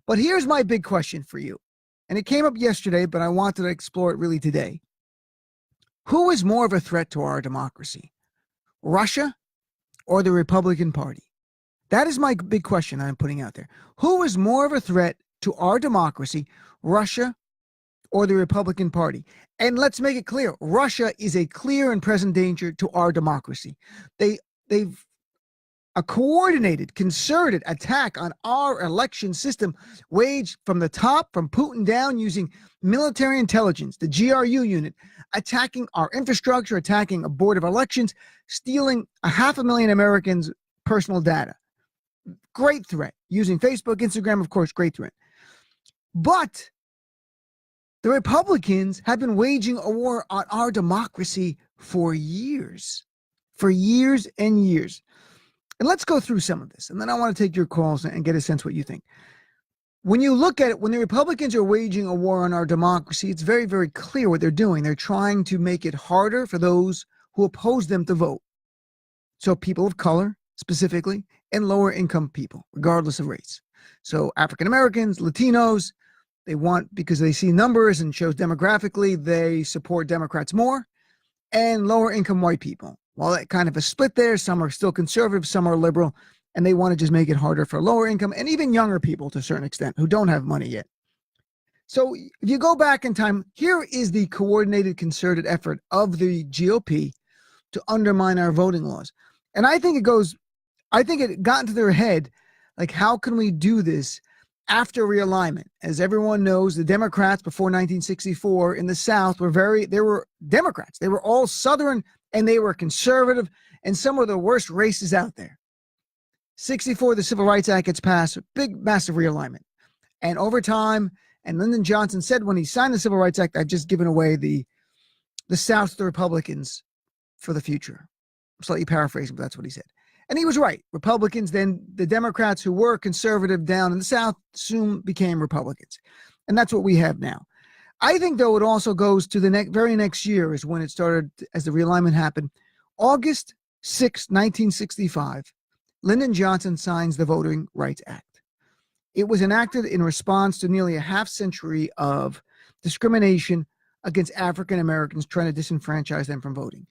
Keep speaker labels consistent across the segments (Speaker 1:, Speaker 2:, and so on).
Speaker 1: But here's my big question for you. And it came up yesterday, but I wanted to explore it really today. Who is more of a threat to our democracy? Russia or the Republican Party? That is my big question I'm putting out there. Who is more of a threat to our democracy, Russia or the Republican Party? And let's make it clear, Russia is a clear and present danger to our democracy. They've a coordinated, concerted attack on our election system waged from the top, from Putin down, using military intelligence, the GRU unit, attacking our infrastructure, attacking a board of elections, stealing 500,000 Americans' personal data. Great threat. Using Facebook, Instagram, of course, great threat. But the Republicans have been waging a war on our democracy for years and years. And let's go through some of this, and then I want to take your calls and get a sense what you think. When you look at it, when the Republicans are waging a war on our democracy, it's very, very clear what they're doing. They're trying to make it harder for those who oppose them to vote. So people of color, specifically, and lower income people, regardless of race. So African Americans, Latinos, they want, because they see numbers and shows demographically, they support Democrats more, and lower income white people. Well, that kind of a split there. Some are still conservative, some are liberal, and they want to just make it harder for lower income and even younger people to a certain extent who don't have money yet. So if you go back in time, here is the coordinated, concerted effort of the GOP to undermine our voting laws. And I think it got into their head, like, how can we do this after realignment? As everyone knows, the Democrats before 1964 in the South they were Democrats. They were all Southern and they were conservative and some of the worst races out there. 64, the Civil Rights Act gets passed, big, massive realignment. And over time, and Lyndon Johnson said when he signed the Civil Rights Act, I've just given away the South to the Republicans for the future. I'm slightly paraphrasing, but that's what he said. And he was right. Republicans, then the Democrats who were conservative down in the South soon became Republicans. And that's what we have now. I think, though, it also goes to the very next year is when it started, as the realignment happened. August 6, 1965, Lyndon Johnson signs the Voting Rights Act. It was enacted in response to nearly a half century of discrimination against African Americans, trying to disenfranchise them from voting.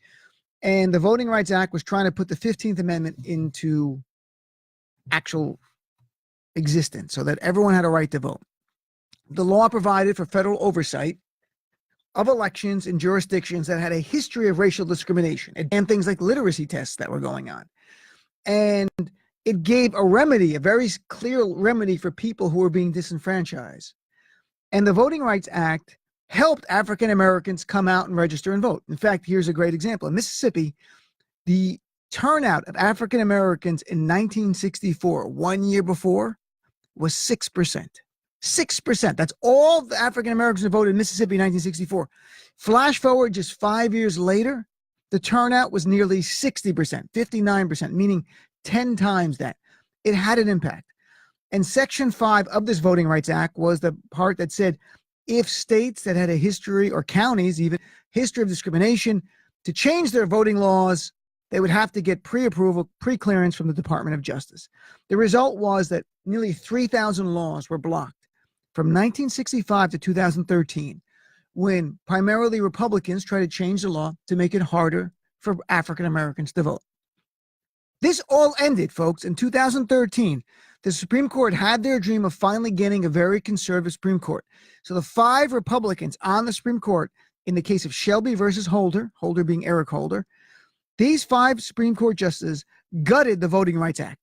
Speaker 1: And the Voting Rights Act was trying to put the 15th Amendment into actual existence so that everyone had a right to vote. The law provided for federal oversight of elections in jurisdictions that had a history of racial discrimination and things like literacy tests that were going on. And it gave a remedy, a very clear remedy for people who were being disenfranchised. And the Voting Rights Act helped African Americans come out and register and vote. In fact, here's a great example. In Mississippi, the turnout of African Americans in 1964, 1 year before, was 6%. 6%. That's all the African Americans who voted in Mississippi in 1964. Flash forward just 5 years later, the turnout was nearly 60%, 59%, meaning 10 times that. It had an impact. And Section 5 of this Voting Rights Act was the part that said if states that had a history, or counties even, history of discrimination, to change their voting laws, they would have to get pre-approval, pre-clearance from the Department of Justice. The result was that nearly 3,000 laws were blocked from 1965 to 2013, when primarily Republicans tried to change the law to make it harder for African Americans to vote. This all ended, folks, in 2013. The Supreme Court had their dream of finally getting a very conservative Supreme Court. So the 5 Republicans on the Supreme Court, in the case of Shelby versus Holder, Holder being Eric Holder, these 5 Supreme Court justices gutted the Voting Rights Act.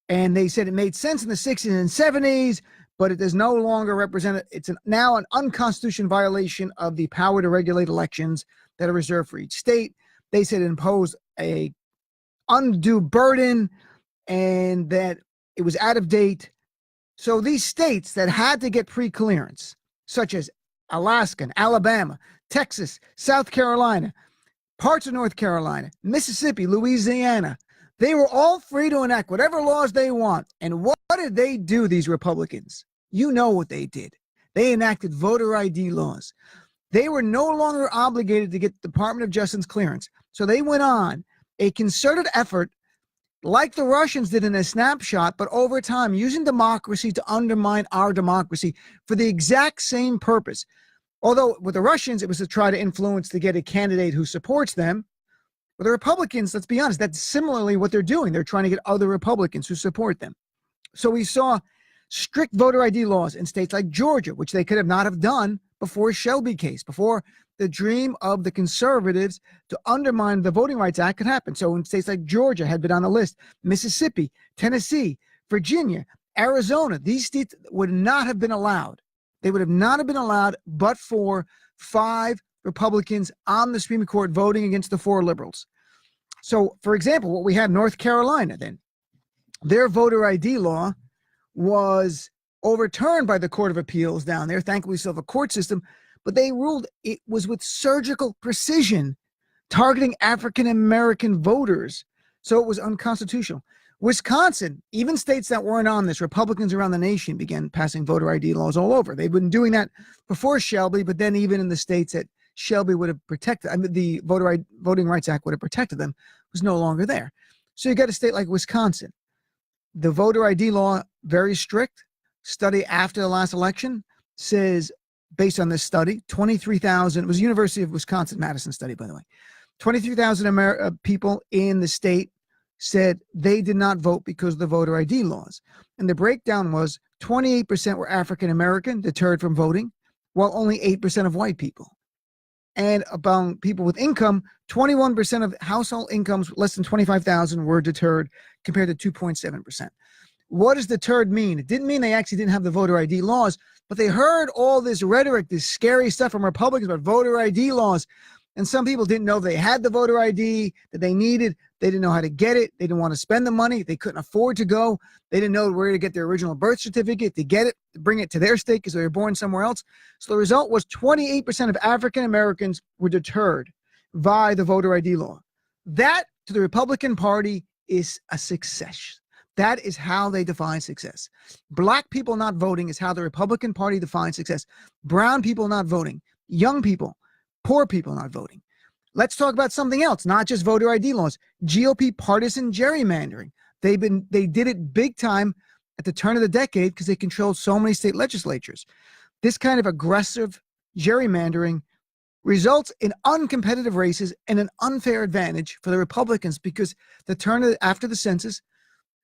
Speaker 1: And they said it made sense in the 60s and 70s, but it does no longer represent, it's now an unconstitutional violation of the power to regulate elections that are reserved for each state. They said it imposed a undue burden and that it was out of date. So these states that had to get pre-clearance, such as Alaska, Alabama, Texas, South Carolina, parts of North Carolina, Mississippi, Louisiana, they were all free to enact whatever laws they want. And what did they do, these Republicans? You know what they did. They enacted voter ID laws. They were no longer obligated to get the Department of Justice clearance. So they went on a concerted effort like the Russians did in a snapshot, but over time, using democracy to undermine our democracy for the exact same purpose. Although with the Russians, it was to try to influence to get a candidate who supports them. With the Republicans, let's be honest, that's similarly what they're doing. They're trying to get other Republicans who support them. So we saw strict voter ID laws in states like Georgia, which they could have not have done before Shelby case, before the dream of the conservatives to undermine the Voting Rights Act could happen. So in states like Georgia had been on the list, Mississippi, Tennessee, Virginia, Arizona, these states would not have been allowed. They would have not have been allowed but for 5 Republicans on the Supreme Court voting against the 4 liberals. So, for example, what we had in North Carolina then, their voter ID law was overturned by the Court of Appeals down there. Thankfully, we still have a court system, but they ruled it was with surgical precision targeting African-American voters. So it was unconstitutional. Wisconsin, even states that weren't on this, Republicans around the nation began passing voter ID laws all over. They've been doing that before Shelby, but then even in the states that Shelby would have protected, the Voting Rights Act would have protected them, was no longer there. So you got a state like Wisconsin. The voter ID law, very strict. Study after the last election says, based on this study, 23,000, it was University of Wisconsin-Madison study, by the way, 23,000 people in the state said they did not vote because of the voter ID laws. And the breakdown was 28% were African-American, deterred from voting, while only 8% of white people. And among people with income, 21% of household incomes less than 25,000 were deterred compared to 2.7%. What does deterred mean? It didn't mean they actually didn't have the voter ID laws, but they heard all this rhetoric, this scary stuff from Republicans about voter ID laws. And some people didn't know they had the voter ID that they needed. They didn't know how to get it. They didn't want to spend the money. They couldn't afford to go. They didn't know where to get their original birth certificate, to get it, to bring it to their state because they were born somewhere else. So the result was 28% of African Americans were deterred by the voter ID law. That, to the Republican Party, is a success. That is how they define success. Black people not voting is how the Republican Party defines success. Brown people not voting. Young people, poor people not voting. Let's talk about something else, not just voter ID laws. GOP partisan gerrymandering. They did it big time at the turn of the decade because they controlled so many state legislatures. This kind of aggressive gerrymandering results in uncompetitive races and an unfair advantage for the Republicans because after the census,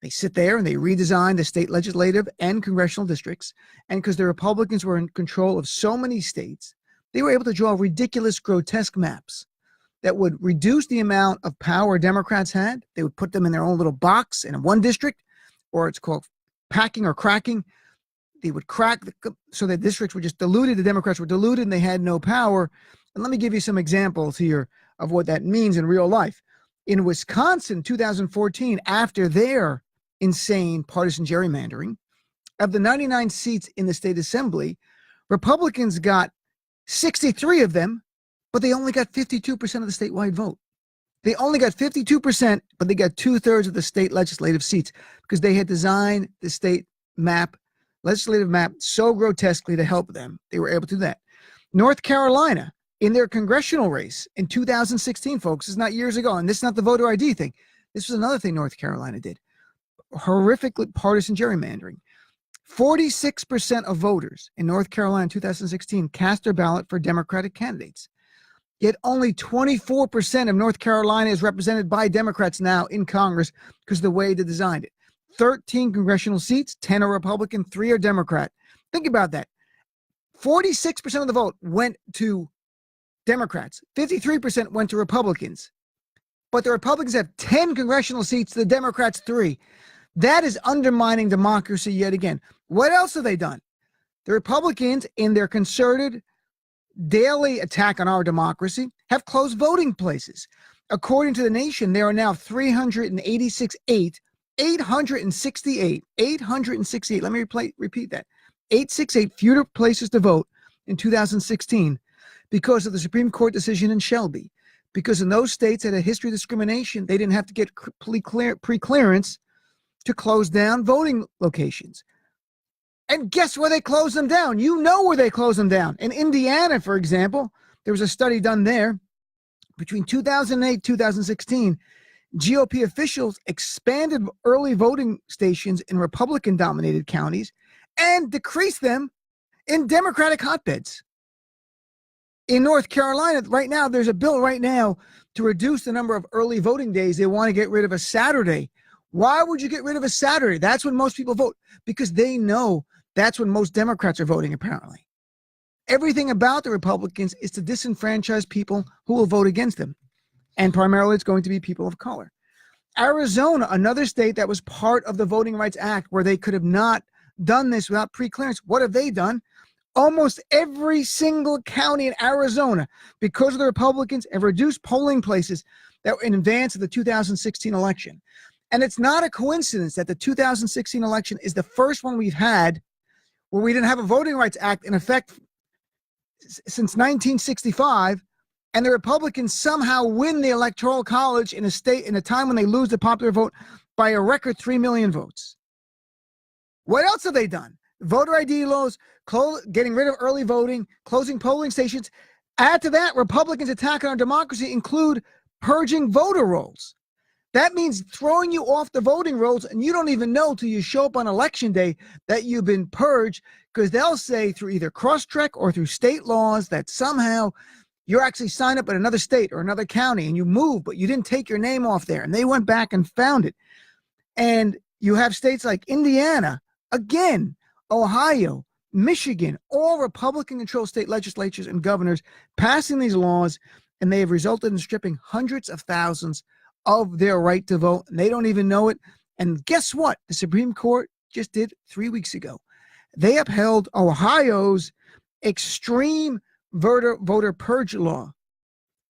Speaker 1: they sit there and they redesign the state legislative and congressional districts. And because the Republicans were in control of so many states, they were able to draw ridiculous, grotesque maps that would reduce the amount of power Democrats had. They would put them in their own little box in one district, or it's called packing or cracking. They would crack so the districts were just diluted. The Democrats were diluted and they had no power. And let me give you some examples here of what that means in real life. In Wisconsin, 2014, after their insane partisan gerrymandering, of the 99 seats in the state assembly, Republicans got 63 of them, but they only got 52% of the statewide vote. They only got 52%, but they got 2/3 of the state legislative seats because they had designed the state legislative map so grotesquely to help them. They were able to do that. North Carolina, in their congressional race in 2016, folks, this is not years ago, and this is not the voter ID thing. This was another thing North Carolina did. Horrifically partisan gerrymandering. 46% of voters in North Carolina in 2016 cast their ballot for Democratic candidates. Yet only 24% of North Carolina is represented by Democrats now in Congress because of the way they designed it. 13 congressional seats, 10 are Republican, 3 are Democrat. Think about that. 46% of the vote went to Democrats. 53% went to Republicans. But the Republicans have 10 congressional seats, the Democrats 3. That is undermining democracy yet again. What else have they done? The Republicans, in their concerted daily attack on our democracy, have closed voting places. According to the Nation, there are now 868. Let me repeat that. 868 fewer places to vote in 2016 because of the Supreme Court decision in Shelby. Because in those states that had a history of discrimination, they didn't have to get pre-clearance to close down voting locations. And guess where they closed them down? You know where they closed them down. In Indiana, for example, there was a study done there between 2008 and 2016. GOP officials expanded early voting stations in Republican-dominated counties and decreased them in Democratic hotbeds. In North Carolina, right now, there's a bill right now to reduce the number of early voting days. They want to get rid of a Saturday. Why would you get rid of a Saturday? That's when most people vote, because they know that's when most Democrats are voting, apparently. Everything about the Republicans is to disenfranchise people who will vote against them. And primarily it's going to be people of color. Arizona, another state that was part of the Voting Rights Act, where they could have not done this without pre-clearance. What have they done? Almost every single county in Arizona, because of the Republicans, have reduced polling places that were in advance of the 2016 election. And it's not a coincidence that the 2016 election is the first one we've had where we didn't have a Voting Rights Act in effect since 1965, and the Republicans somehow win the Electoral College in a state in a time when they lose the popular vote by a record 3 million votes. What else have they done? Voter ID laws, getting rid of early voting, closing polling stations. Add to that, Republicans' attack on our democracy include purging voter rolls. That means throwing you off the voting rolls, and you don't even know till you show up on election day that you've been purged, because they'll say through either Crosscheck or through state laws that somehow you're actually signed up in another state or another county and you moved, but you didn't take your name off there. And they went back and found it. And you have states like Indiana, again, Ohio, Michigan, all Republican-controlled state legislatures and governors passing these laws, and they have resulted in stripping hundreds of thousands of their right to vote, and they don't even know it. And guess what? The Supreme Court just did 3 weeks ago. They upheld Ohio's extreme voter purge law,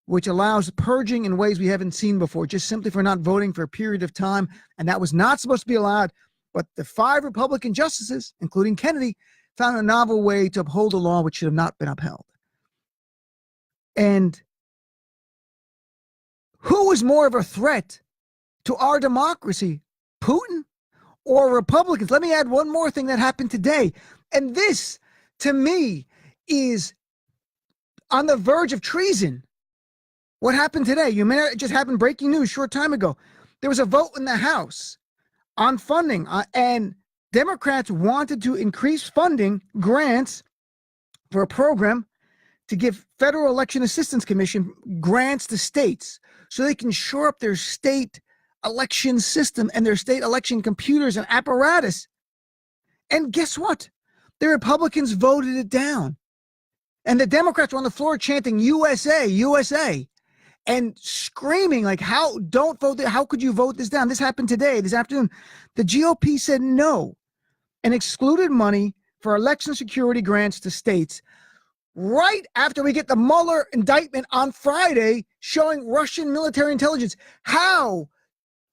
Speaker 1: which allows purging in ways we haven't seen before, just simply for not voting for a period of time. And that was not supposed to be allowed. But the 5 Republican justices, including Kennedy, found a novel way to uphold a law which should have not been upheld. And who is more of a threat to our democracy, Putin or Republicans? Let me add one more thing that happened today. And this, to me, is on the verge of treason. What happened today? It just happened, breaking news, short time ago. There was a vote in the House on funding, and Democrats wanted to increase funding grants for a program to give Federal Election Assistance Commission grants to states so they can shore up their state election system and their state election computers and apparatus. And guess what? The Republicans voted it down. And the Democrats were on the floor chanting USA, USA, and screaming like, don't vote, how could you vote this down? This happened today, this afternoon. The GOP said no and excluded money for election security grants to states right after we get the Mueller indictment on Friday showing Russian military intelligence. How,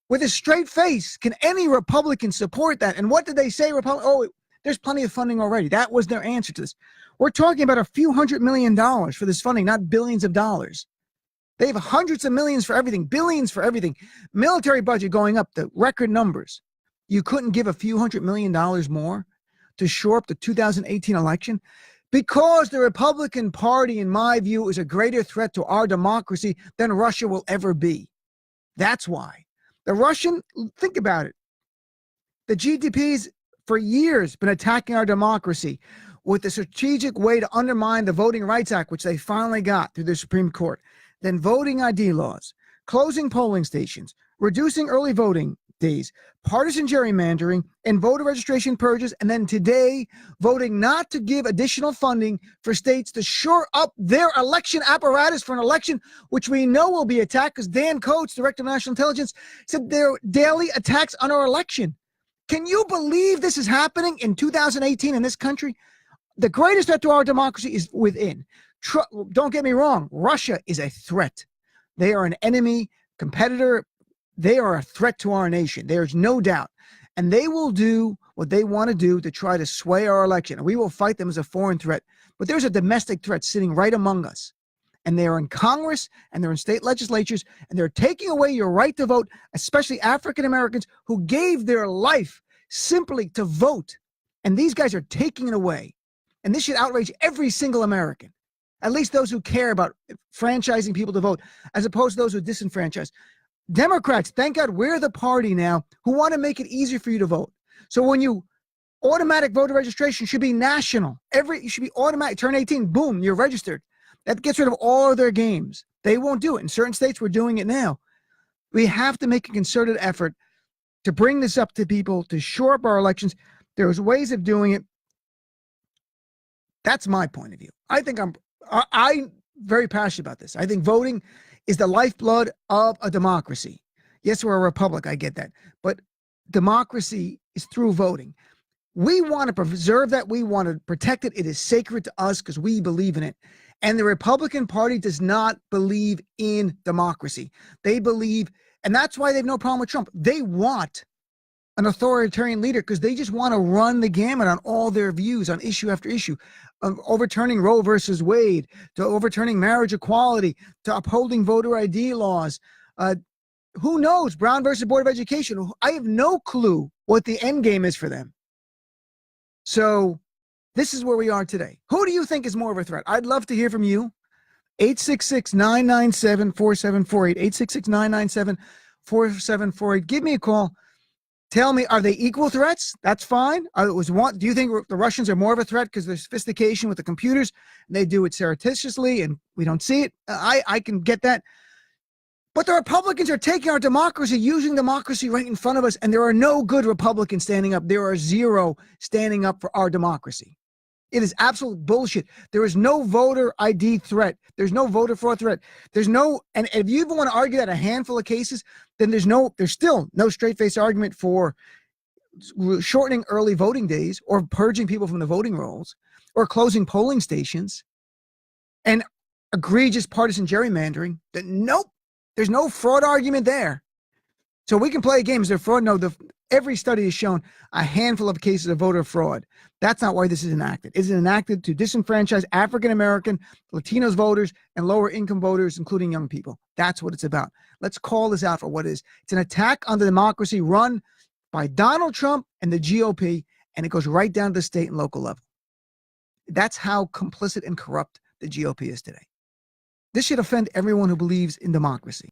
Speaker 1: with a straight face, can any Republican support that? And what did they say? There's plenty of funding already. That was their answer to this. We're talking about a few $100 million for this funding, not billions of dollars. They have hundreds of millions for everything, billions for everything. Military budget going up, the record numbers. You couldn't give a few $100 million more to shore up the 2018 election? Because the Republican Party, in my view, is a greater threat to our democracy than Russia will ever be. That's why. Think about it. The GDP's for years been attacking our democracy with a strategic way to undermine the Voting Rights Act, which they finally got through the Supreme Court. Then voting ID laws, closing polling stations, reducing early voting days, partisan gerrymandering, and voter registration purges, and then today voting not to give additional funding for states to shore up their election apparatus for an election which we know will be attacked, because Dan Coates, Director of National Intelligence, said there are daily attacks on our election. Can you believe this is happening in 2018 in this country? The greatest threat to our democracy is within. Don't get me wrong, Russia is a threat. They are an enemy, competitor. They are a threat to our nation. There's no doubt. And they will do what they want to do to try to sway our election. And we will fight them as a foreign threat. But there's a domestic threat sitting right among us. And they are in Congress and they're in state legislatures, and they're taking away your right to vote, especially African Americans who gave their life simply to vote. And these guys are taking it away. And this should outrage every single American, at least those who care about franchising people to vote, as opposed to those who disenfranchise. Democrats, thank God we're the party now who want to make it easier for you to vote. So when you automatic voter registration should be national. You should be automatic. Turn 18, boom, you're registered. That gets rid of all of their games. They won't do it. In certain states, we're doing it now. We have to make a concerted effort to bring this up to people, to shore up our elections. There's ways of doing it. That's my point of view. I'm very passionate about this. I think voting is the lifeblood of a democracy. Yes, we're a republic. I get that. But democracy is through voting. We want to preserve that. We want to protect it. It is sacred to us because we believe in it. And the Republican Party does not believe in democracy. They believe, and that's why they have no problem with Trump. They want an authoritarian leader because they just want to run the gamut on all their views on issue after issue, overturning Roe versus Wade, to overturning marriage equality, to upholding voter ID laws. Who knows? Brown versus Board of Education. I have no clue what the end game is for them. So this is where we are today. Who do you think is more of a threat? I'd love to hear from you. 866-997-4748. 866-997-4748. Give me a call. Tell me, are they equal threats? That's fine. Do you think the Russians are more of a threat because there's sophistication with the computers? And they do it surreptitiously and we don't see it. I can get that. But the Republicans are taking our democracy, using democracy right in front of us, and there are no good Republicans standing up. There are zero standing up for our democracy. It is absolute bullshit. There is no voter ID threat. There's no voter fraud threat. And if you even want to argue that a handful of cases, then there's still no straight-faced argument for shortening early voting days or purging people from the voting rolls or closing polling stations and egregious partisan gerrymandering. Nope. There's no fraud argument there. So we can play a game. Is there fraud? No, every study has shown a handful of cases of voter fraud. That's not why this is enacted. It's enacted to disenfranchise African-American, Latinos voters, and lower-income voters, including young people. That's what it's about. Let's call this out for what it is. It's an attack on the democracy run by Donald Trump and the GOP, and it goes right down to the state and local level. That's how complicit and corrupt the GOP is today. This should offend everyone who believes in democracy.